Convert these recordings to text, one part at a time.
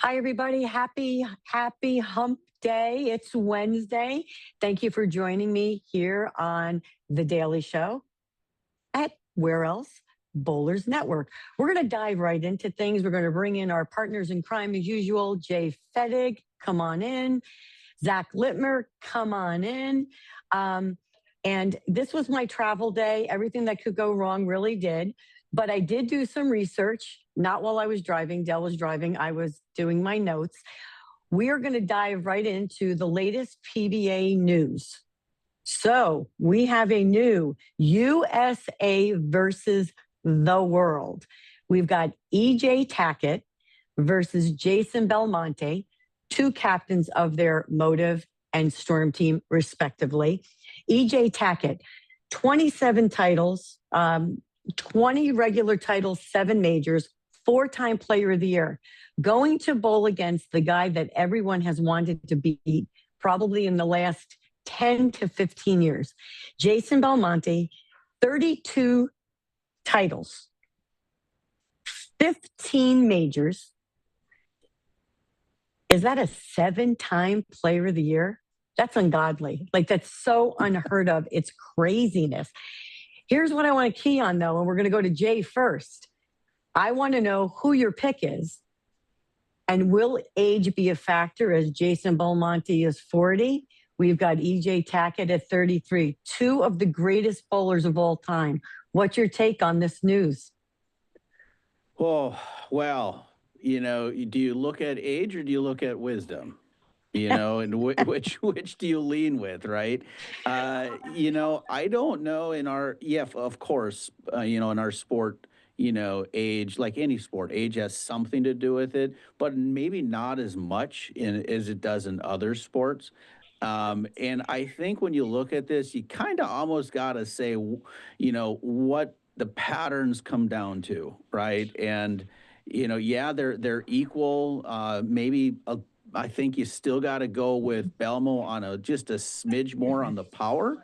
Hi, everybody. Happy hump day. It's Wednesday. Thank you for joining me here on The Daily Show at where else? Bowlers Network. We're going to dive right into things. We're going to bring in our partners in crime as usual. Jay Fettig, come on in. Zach Littmer, come on in. And this was my travel day. Everything that could go wrong really did. But I did do some research, not while I was driving. Dell was driving. I was doing my notes. We are going to dive right into the latest PBA news. So we have a new USA versus the world. We've got EJ Tackett versus Jason Belmonte, two captains of their Motive and Storm team, respectively. EJ Tackett, 27 titles, 20 regular titles, 7 majors, 4-time player of the year, going to bowl against the guy that everyone has wanted to beat probably in the last 10 to 15 years. Jason Belmonte, 32 titles, 15 majors. Is that a 7-time player of the year? That's ungodly. Like, that's so unheard of. It's craziness. Here's what I want to key on, though, and we're going to go to Jay first. I want to know who your pick is, and will age be a factor as Jason Belmonte is 40? We've got EJ Tackett at 33, two of the greatest bowlers of all time. What's your take on this news? Oh, well, do you look at age or do you look at wisdom? And which do you lean with, right? I don't know of course, in our sport, age, like any sport, age has something to do with it, but maybe not as much as it does in other sports. And I think when you look at this, you kind of almost got to say, what the patterns come down to, right? And, yeah, they're equal, maybe I think you still got to go with Belmo on just a smidge more on the power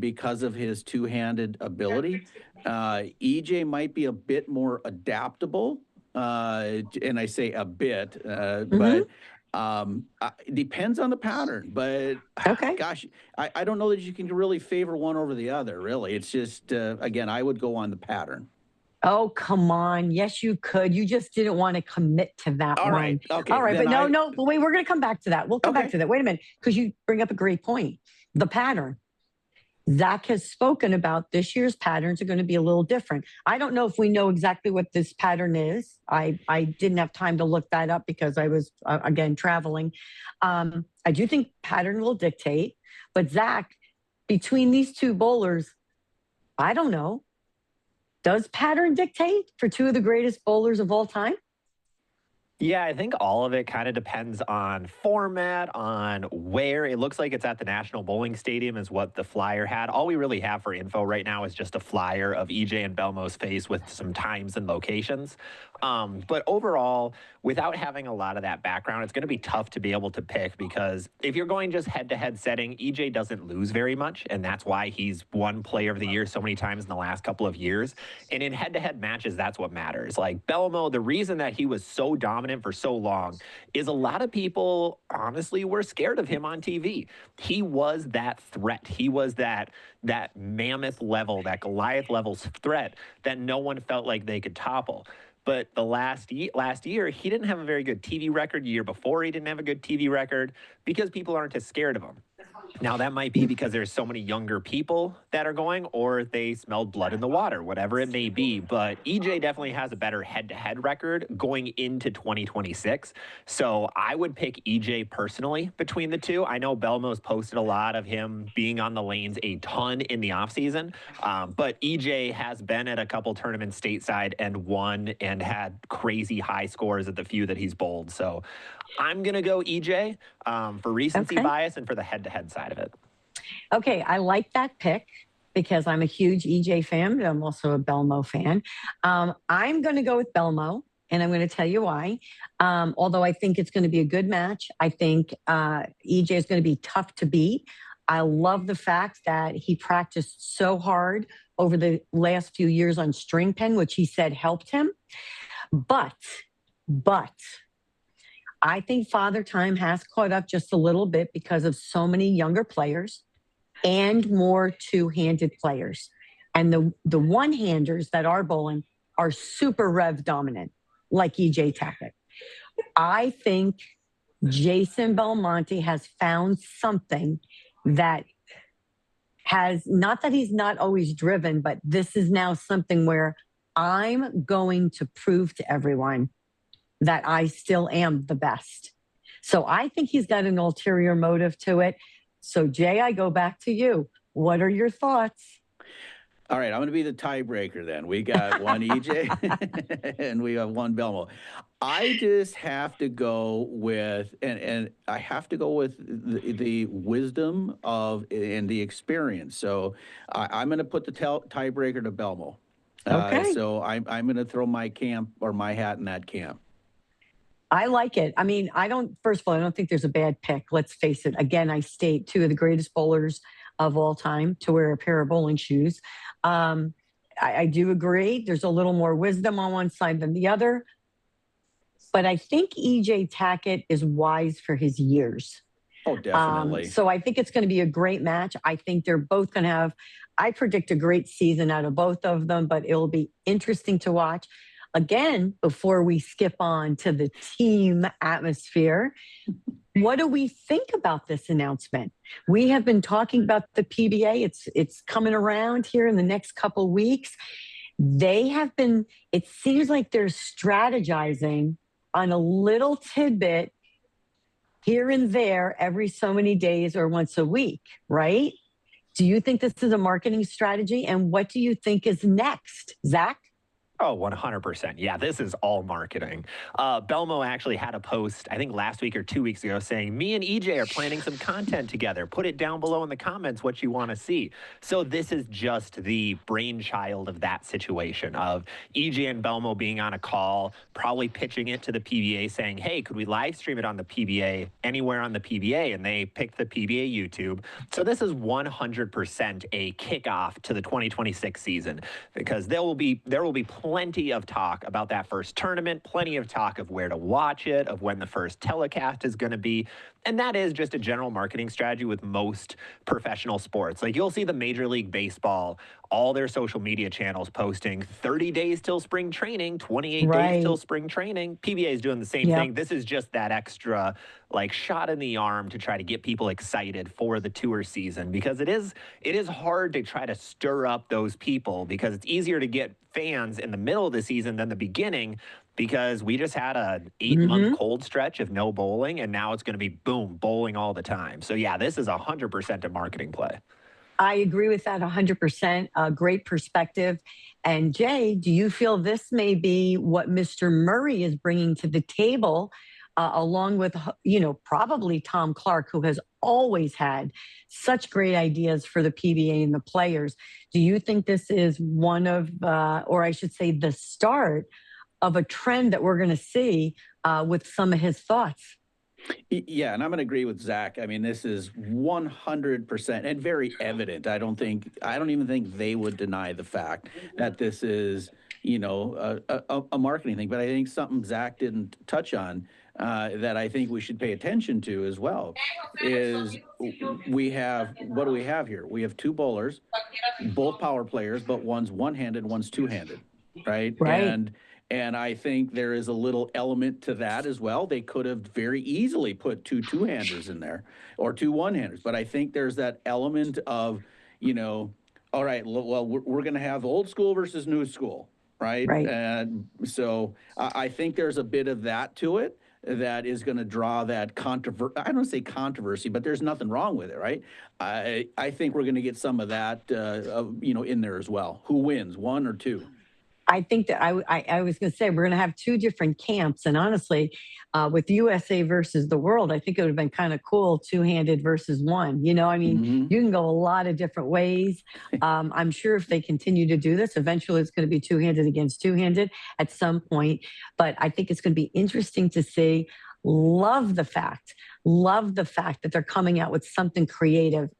because of his two-handed ability. EJ might be a bit more adaptable, and I say a bit, but it depends on the pattern. But Okay. gosh, I don't know that you can really favor one over the other, really. It's just, again, I would go on the pattern. Oh, come on. Yes, you could. You just didn't want to commit to that All one. right. Okay. All right. But no. But wait, we're going to come back to that. We'll come back to that. Wait a minute, because you bring up a great point. The pattern. Zach has spoken about this year's patterns are going to be a little different. I don't know if we know exactly what this pattern is. I didn't have time to look that up because I was, again, traveling. I do think pattern will dictate. But Zach, between these two bowlers, I don't know. Does pattern dictate for two of the greatest bowlers of all time? Yeah, I think all of it kind of depends on format, on where. It looks like it's at the National Bowling Stadium is what the flyer had. All we really have for info right now is just a flyer of EJ and Belmo's face with some times and locations. But overall, without having a lot of that background, it's going to be tough to be able to pick because if you're going just head-to-head setting, EJ doesn't lose very much, and that's why he's won Player of the Year so many times in the last couple of years. And in head-to-head matches, that's what matters. Like Belmo, the reason that he was so dominant for so long is a lot of people honestly were scared of him on TV. He was that threat. He was that mammoth level, that Goliath level threat that no one felt like they could topple. But the last year, he didn't have a very good TV record. The year before, he didn't have a good TV record because people aren't as scared of him. Now, that might be because there's so many younger people that are going, or they smelled blood in the water, whatever it may be. But EJ definitely has a better head-to-head record going into 2026. So I would pick EJ personally between the two. I know Belmo's posted a lot of him being on the lanes a ton in the offseason, but EJ has been at a couple tournaments stateside and won and had crazy high scores at the few that he's bowled. So I'm going to go EJ for recency bias and for the head-to-head side of it. Okay, I like that pick because I'm a huge EJ fan, but I'm also a Belmo fan. I'm going to go with Belmo, and I'm going to tell you why. Although I think it's going to be a good match, I think EJ is going to be tough to beat. I love the fact that he practiced so hard over the last few years on string pen, which he said helped him. But I think Father Time has caught up just a little bit because of so many younger players and more two-handed players. And the one-handers that are bowling are super rev dominant, like EJ Tackett. I think Jason Belmonte has found something that has, not that he's not always driven, but this is now something where I'm going to prove to everyone that I still am the best. So I think he's got an ulterior motive to it. So Jay, I go back to you. What are your thoughts? All right, I'm going to be the tiebreaker then. We got one EJ and we have one Belmo. I just have to go with, and I have to go with the wisdom of and the experience. So I'm going to put the tiebreaker to Belmo. Okay. So I'm going to throw my camp or my hat in that camp. I like it. I mean, first of all, I don't think there's a bad pick. Let's face it. Again, I state two of the greatest bowlers of all time to wear a pair of bowling shoes. I do agree. There's a little more wisdom on one side than the other. But I think EJ Tackett is wise for his years. Oh, definitely. So I think it's going to be a great match. I think they're both going to have, I predict a great season out of both of them, but it'll be interesting to watch. Again, before we skip on to the team atmosphere, what do we think about this announcement? We have been talking about the PBA. It's coming around here in the next couple of weeks. They have been, it seems like they're strategizing on a little tidbit here and there every so many days or once a week, right? Do you think this is a marketing strategy? And what do you think is next, Zach? Oh, 100%. Yeah, this is all marketing. Belmo actually had a post, I think last week or 2 weeks ago, saying, me and EJ are planning some content together. Put it down below in the comments what you want to see. So this is just the brainchild of that situation of EJ and Belmo being on a call, probably pitching it to the PBA saying, hey, could we live stream it on the PBA, anywhere on the PBA? And they picked the PBA YouTube. So this is 100% a kickoff to the 2026 season because there will be plenty of talk about that first tournament, plenty of talk of where to watch it, of when the first telecast is going to be. And that is just a general marketing strategy with most professional sports. Like you'll see the Major League Baseball, all their social media channels posting 30 days till spring training, 28 days till spring training. PBA is doing the same thing. This is just that extra like shot in the arm to try to get people excited for the tour season because it is hard to try to stir up those people because it's easier to get fans in the middle of the season than the beginning because we just had an 8-month cold stretch of no bowling and now it's going to be boom, bowling all the time. So yeah, this is 100% a marketing play. I agree with that 100%. Great perspective. And Jay, do you feel this may be what Mr. Murray is bringing to the table along with, probably Tom Clark, who has always had such great ideas for the PBA and the players. Do you think this is one of, or I should say the start of a trend that we're going to see with some of his thoughts? Yeah, and I'm going to agree with Zach. I mean, this is 100% and very evident. I don't even think they would deny the fact that this is, a marketing thing. But I think something Zach didn't touch on that I think we should pay attention to as well is what do we have here? We have two bowlers, both power players, but one's one-handed, one's two-handed, right? And I think there is a little element to that as well. They could have very easily put two two-handers in there or two one-handers. But I think there's that element of, all right, well, we're going to have old school versus new school, right? And so I think there's a bit of that to it that is going to draw that controversy. I don't say controversy, but there's nothing wrong with it, right? I think we're going to get some of that, in there as well. Who wins, one or two? I think that I was going to say we're going to have two different camps. And honestly, with USA versus the world, I think it would have been kind of cool, two-handed versus one. You can go a lot of different ways. I'm sure if they continue to do this, eventually it's going to be two-handed against two-handed at some point. But I think it's going to be interesting to see. Love the fact that they're coming out with something creative,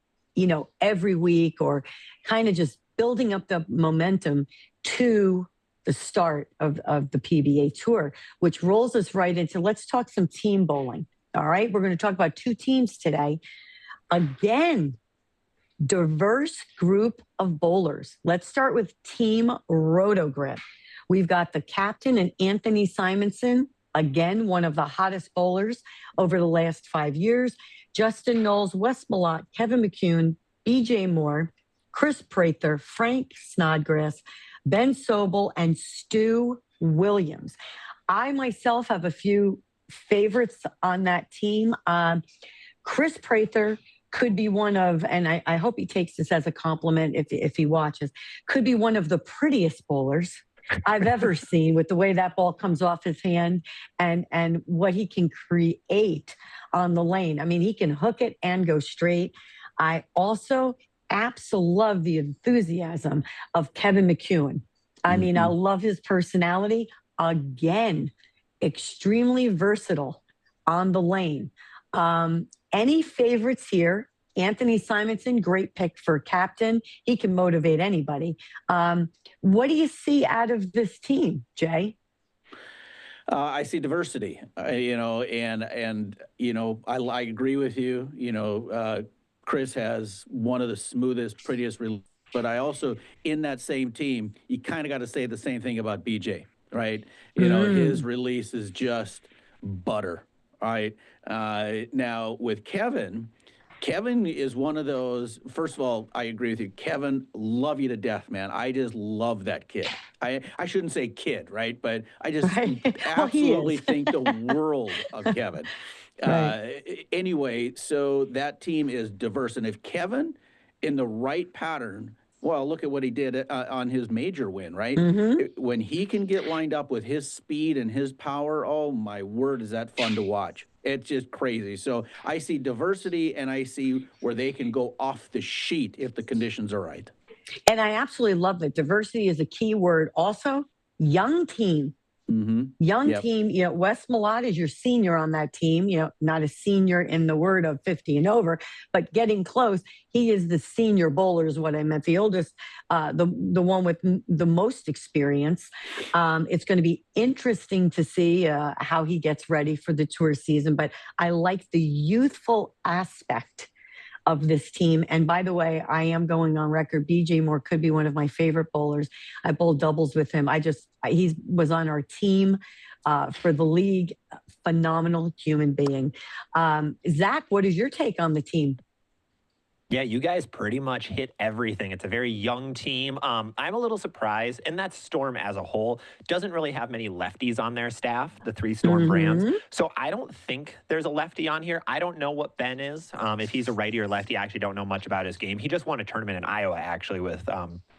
every week or kind of just building up the momentum to the start of the PBA Tour, which rolls us right into, let's talk some team bowling. All right. We're going to talk about two teams today. Again, diverse group of bowlers. Let's start with Team Roto Grip. We've got the captain and Anthony Simonson, again, one of the hottest bowlers over the last 5 years. Justin Knowles, Wes Malott, Kevin McCune, BJ Moore, Chris Prather, Frank Snodgrass, Ben Sobel, and Stu Williams. I myself have a few favorites on that team. Chris Prather could be one of, and I hope he takes this as a compliment if he watches, could be one of the prettiest bowlers I've ever seen, with the way that ball comes off his hand and what he can create on the lane. I mean, he can hook it and go straight. I also absolutely love the enthusiasm of Kevin McCune. I mean, I love his personality. Again, extremely versatile on the lane. Any favorites here? Anthony Simonson, great pick for captain. He can motivate anybody. What do you see out of this team, Jay? I see diversity, and I agree with you. Chris has one of the smoothest, prettiest, but I also, in that same team, you kind of got to say the same thing about BJ, right? His release is just butter, right? Now with Kevin is one of those. First of all, I agree with you. Kevin, love you to death, man. I just love that kid. I shouldn't say kid, right? But I just absolutely think the world of Kevin. Anyway, so that team is diverse. And if Kevin, in the right pattern, well, look at what he did on his major win, right? When he can get lined up with his speed and his power, oh, my word, is that fun to watch. It's just crazy. So I see diversity, and I see where they can go off the sheet if the conditions are right. And I absolutely love that. Diversity is a key word. Also, young team. Young team. Wes Malott is your senior on that team. Not a senior in the word of 50 and over, but getting close. He is the senior bowler, is what I meant. The oldest, the one with the most experience. It's going to be interesting to see how he gets ready for the tour season. But I like the youthful aspect of this team. And by the way, I am going on record. BJ Moore could be one of my favorite bowlers. I bowled doubles with him. He was on our team for the league. Phenomenal human being. Zach, what is your take on the team? Yeah, you guys pretty much hit everything. It's a very young team. I'm a little surprised, and that Storm as a whole doesn't really have many lefties on their staff, the 3 Storm brands. So I don't think there's a lefty on here. I don't know what Ben is. If he's a righty or lefty, I actually don't know much about his game. He just won a tournament in Iowa, actually, with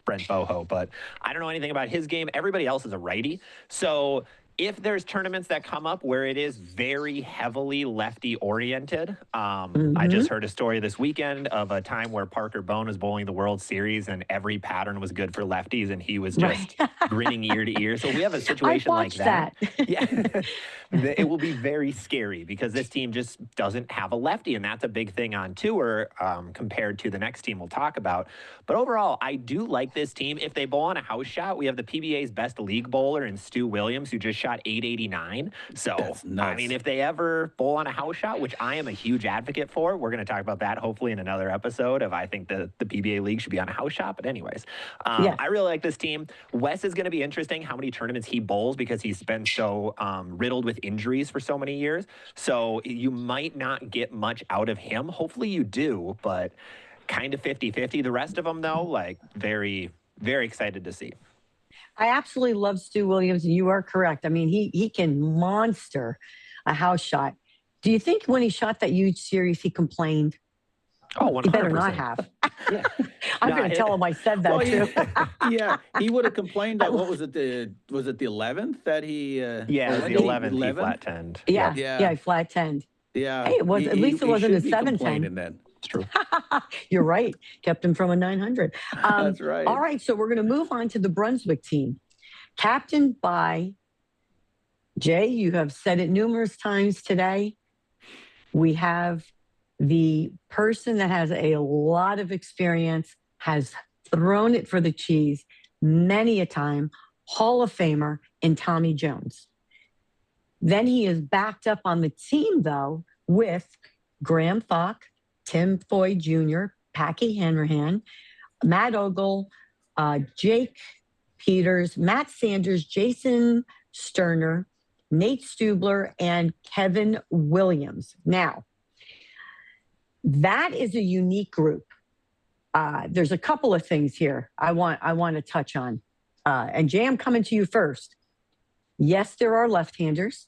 Brent Boho, but I don't know anything about his game. Everybody else is a righty. So if there's tournaments that come up where it is very heavily lefty oriented, I just heard a story this weekend of a time where Parker Bone was bowling the World Series and every pattern was good for lefties and he was just grinning ear to ear. So we have a situation like that. Yeah, it will be very scary because this team just doesn't have a lefty, and that's a big thing on tour compared to the next team we'll talk about. But overall, I do like this team. If they bowl on a house shot, we have the PBA's best league bowler in Stu Williams, who just shot 889. So, I mean, if they ever bowl on a house shot, which I am a huge advocate for, we're going to talk about that hopefully in another episode of I think the PBA league should be on a house shot. But anyways, I really like this team. Wes is going to be interesting how many tournaments he bowls because he's been so riddled with injuries for so many years. So you might not get much out of him. Hopefully you do, but kind of 50-50. The rest of them, though, like very, very excited to see. I absolutely love Stu Williams. You are correct. I mean, he can monster a house shot. Do you think when he shot that huge series, he complained? Oh, 100%. He better not have. I'm going to tell him I said that too. Yeah, he would have complained that. What was it? Was it the 11th that he? Yeah, it was the 11th. He flat tenned. Yeah, he flat tenned. Yeah. Hey, at least it wasn't a 710. Then. It's true. You're right. Kept him from a 900. That's right. All right, so we're going to move on to the Brunswick team. Captained by Jay, you have said it numerous times today. We have the person that has a lot of experience, has thrown it for the cheese many a time, Hall of Famer in Tommy Jones. Then he is backed up on the team, though, with Graham Falk, Tim Foy Jr., Packy Hanrahan, Matt Ogle, Jake Peters, Matt Sanders, Jason Sterner, Nate Stubler, and Kevin Williams. Now, that is a unique group. There's a couple of things here I want to touch on. And Jay, I'm coming to you first. Yes, there are left-handers.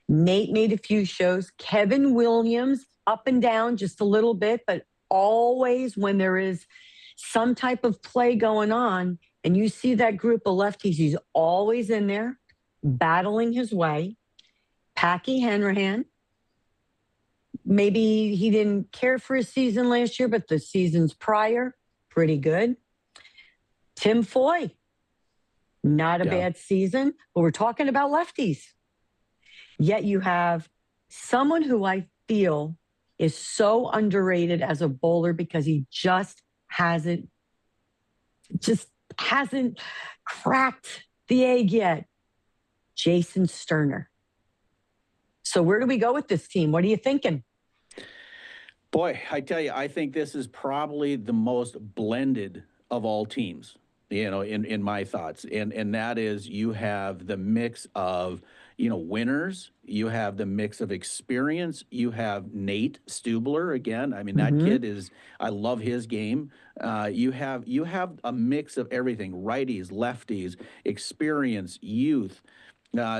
Nate made a few shows. Kevin Williams, up and down just a little bit, but always when there is some type of play going on and you see that group of lefties, he's always in there battling his way. Packy Hanrahan, maybe he didn't care for his season last year, but the seasons prior, pretty good. Tim Foy, not a bad season, but we're talking about lefties. Yet you have someone who I feel is so underrated as a bowler because he just hasn't cracked the egg yet. Jason Sterner. So where do we go with this team? What are you thinking? Boy, I tell you, I think this is probably the most blended of all teams, you know, in my thoughts. And that is, you have the mix of, you know, winners, you have the mix of experience, you have Nate Stubler again. I mean, that kid is, I love his game. You have a mix of everything, righties, lefties, experience, youth.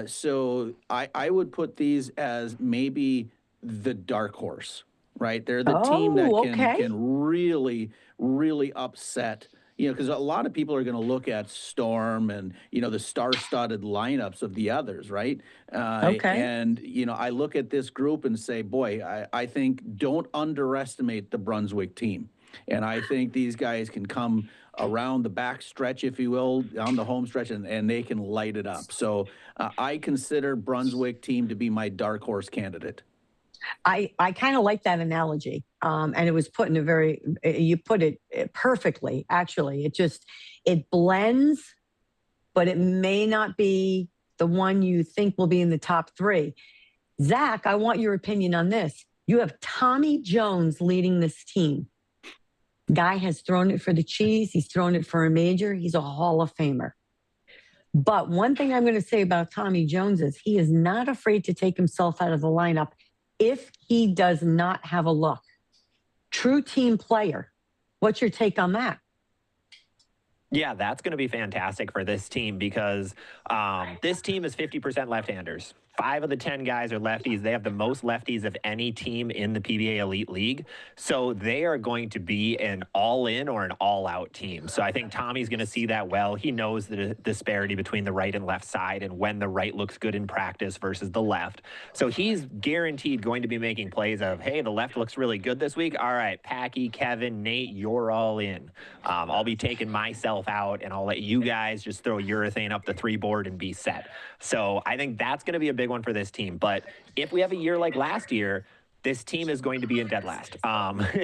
So I would put these as maybe the dark horse, right? They're the team that can really, really upset, you know, because a lot of people are going to look at Storm and, you know, the star-studded lineups of the others, right? And, you know, I look at this group and say, boy, I think don't underestimate the Brunswick team. And I think these guys can come around the back stretch, if you will, down the home stretch, and they can light it up. So I consider Brunswick team to be my dark horse candidate. I kind of like that analogy. And it was put in you put it perfectly, actually. It blends, but it may not be the one you think will be in the top three. Zach, I want your opinion on this. You have Tommy Jones leading this team. Guy has thrown it for the cheese. He's thrown it for a major. He's a Hall of Famer. But one thing I'm going to say about Tommy Jones is he is not afraid to take himself out of the lineup if he does not have a look. True team player. What's your take on that? Yeah, that's going to be fantastic for this team because this team is 50% left-handers. 5 of the 10 guys are lefties. They have the most lefties of any team in the PBA Elite League. So they are going to be an all-in or an all-out team. So I think Tommy's going to see that well. He knows the disparity between the right and left side and when the right looks good in practice versus the left. So he's guaranteed going to be making plays of, hey, the left looks really good this week. All right, Packy, Kevin, Nate, you're all in. I'll be taking myself out, and I'll let you guys just throw urethane up the 3-board and be set. So I think that's going to be a big one for this team. But if we have a year like last year, this team is going to be in dead last,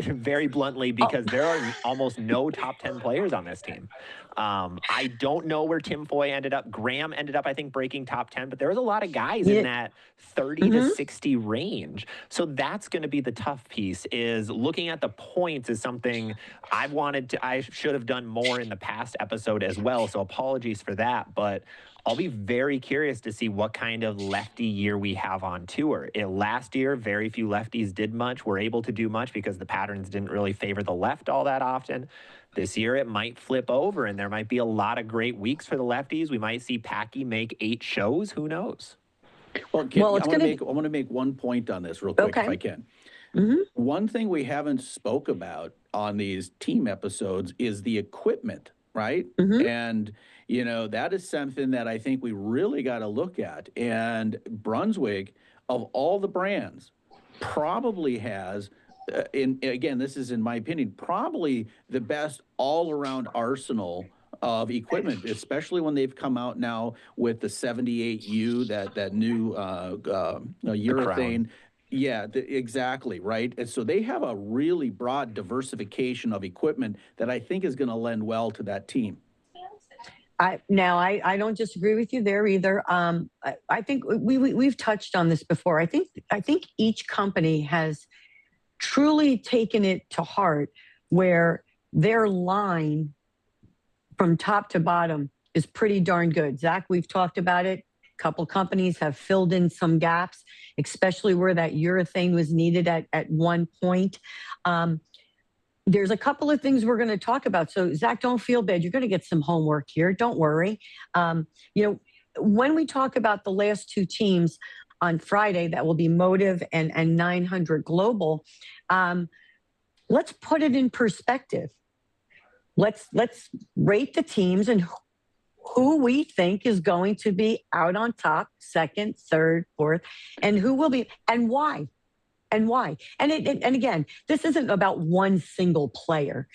very bluntly, because there are almost no top 10 players on this team. I don't know where Tim Foy ended up. Graham ended up, I think, breaking top 10, but there was a lot of guys in that 30 to 60 range. So that's going to be the tough piece, is looking at the points is something I should have done more in the past episode as well. So apologies for that, but I'll be very curious to see what kind of lefty year we have on tour. Last year, very few lefties did much, were able to do much because the patterns didn't really favor the left all that often. This year, it might flip over, and there might be a lot of great weeks for the lefties. We might see Packy make 8 shows. Who knows? Well, I want to make one point on this real quick, if I can. One thing we haven't spoke about on these team episodes is the equipment, right? And, you know, that is something that I think we really got to look at. And Brunswick, of all the brands, probably has, again, this is in my opinion, probably the best all-around arsenal of equipment, especially when they've come out now with the 78U, that new urethane. Yeah, exactly, right? And so they have a really broad diversification of equipment that I think is going to lend well to that team. I don't disagree with you there either. I think we've touched on this before. I think each company has truly taken it to heart where their line from top to bottom is pretty darn good. Zach, we've talked about it. A couple companies have filled in some gaps, especially where that urethane was needed at one point. There's a couple of things we're going to talk about. So Zach, don't feel bad. You're going to get some homework here. Don't worry. When we talk about the last two teams on Friday, that will be Motive and 900 Global. Let's put it in perspective. Let's rate the teams and who we think is going to be out on top, second, third, fourth, and who will be, and why. And why? And again, this isn't about one single player.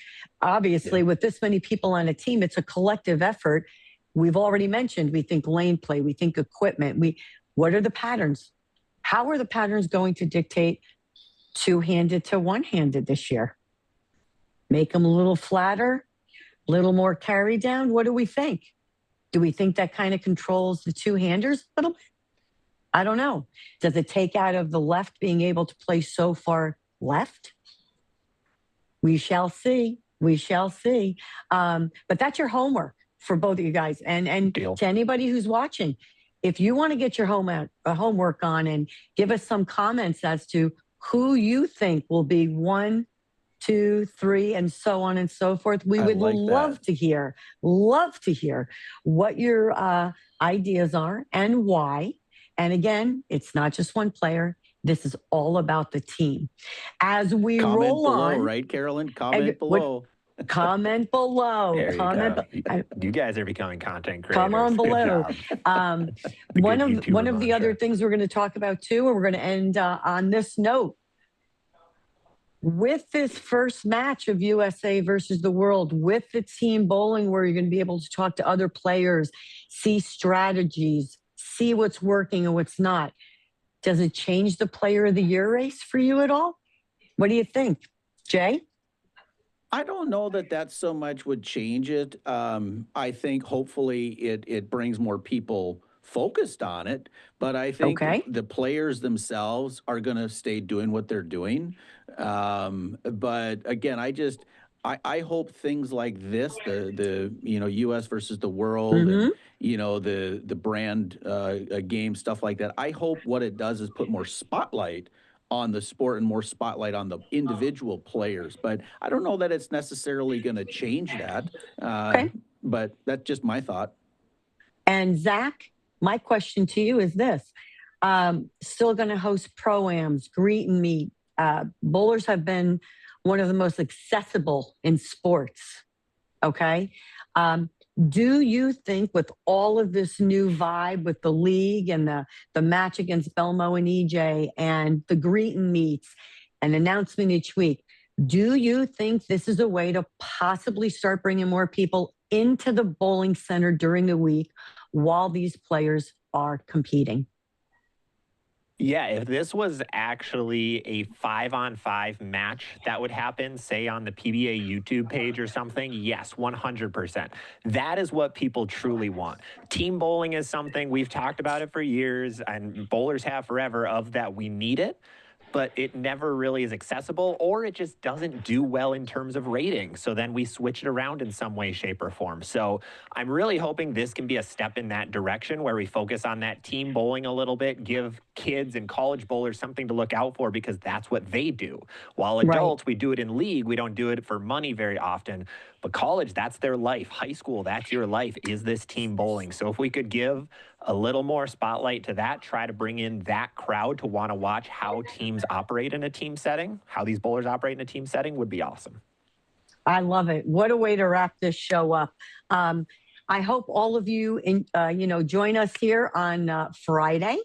Obviously, with this many people on a team, it's a collective effort. We've already mentioned, we think lane play, we think equipment. What are the patterns? How are the patterns going to dictate two-handed to one-handed this year? Make them a little flatter, a little more carry down. What do we think? Do we think that kind of controls the two-handers a little bit? I don't know. Does it take out of the left being able to play so far left? We shall see. We shall see. But that's your homework for both of you guys. And to anybody who's watching, if you want to get your homework on and give us some comments as to who you think will be 1, 2, 3, and so on and so forth, we would love to hear what your ideas are and why. And again, it's not just one player. This is all about the team. As we roll on, right, Carolyn? Comment below. Comment below. You guys are becoming content creators. Come on below. One of the other things we're going to talk about too, and we're going to end on this note. With this first match of USA versus the world, with the team bowling, where you're going to be able to talk to other players, see strategies, see what's working and what's not. Does it change the player of the year race for you at all? What do you think, Jay? I don't know that so much would change it. I think hopefully it brings more people focused on it, but I think the players themselves are going to stay doing what they're doing. But again, I hope things like this, the U.S. versus the world, and, the brand game, stuff like that. I hope what it does is put more spotlight on the sport and more spotlight on the individual players. But I don't know that it's necessarily going to change that. But that's just my thought. And Zach, my question to you is this. Still going to host pro-ams, greet and meet. Bowlers have been one of the most accessible in sports, okay? Do you think with all of this new vibe with the league and the match against Belmo and EJ and the greet and meets and announcement each week, do you think this is a way to possibly start bringing more people into the bowling center during the week while these players are competing? Yeah, if this was actually a 5-on-5 match that would happen, say on the PBA YouTube page or something, yes, 100%. That is what people truly want. Team bowling is something, we've talked about it for years, and bowlers have forever, of that we need it, but it never really is accessible, or it just doesn't do well in terms of ratings. So then we switch it around in some way, shape, or form. So I'm really hoping this can be a step in that direction where we focus on that team bowling a little bit, give kids and college bowlers something to look out for because that's what they do. While adults, we do it in league, we don't do it for money very often. But college, that's their life. High school, that's your life, is this team bowling. So if we could give a little more spotlight to that, try to bring in that crowd to want to watch how teams operate in a team setting, how these bowlers operate in a team setting, would be awesome. I love it. What a way to wrap this show up. I hope all of you, join us here on Friday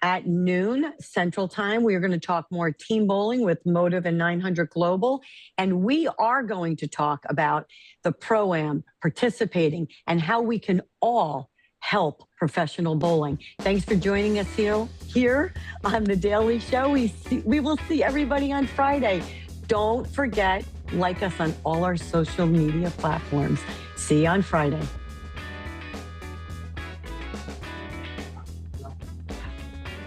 at noon Central Time. We are going to talk more team bowling with Motive and 900 Global. And we are going to talk about the Pro-Am, participating, and how we can all help professional bowling. Thanks for joining us here on The Daily Show. We will see everybody on Friday. Don't forget, like us on all our social media platforms. See you on Friday.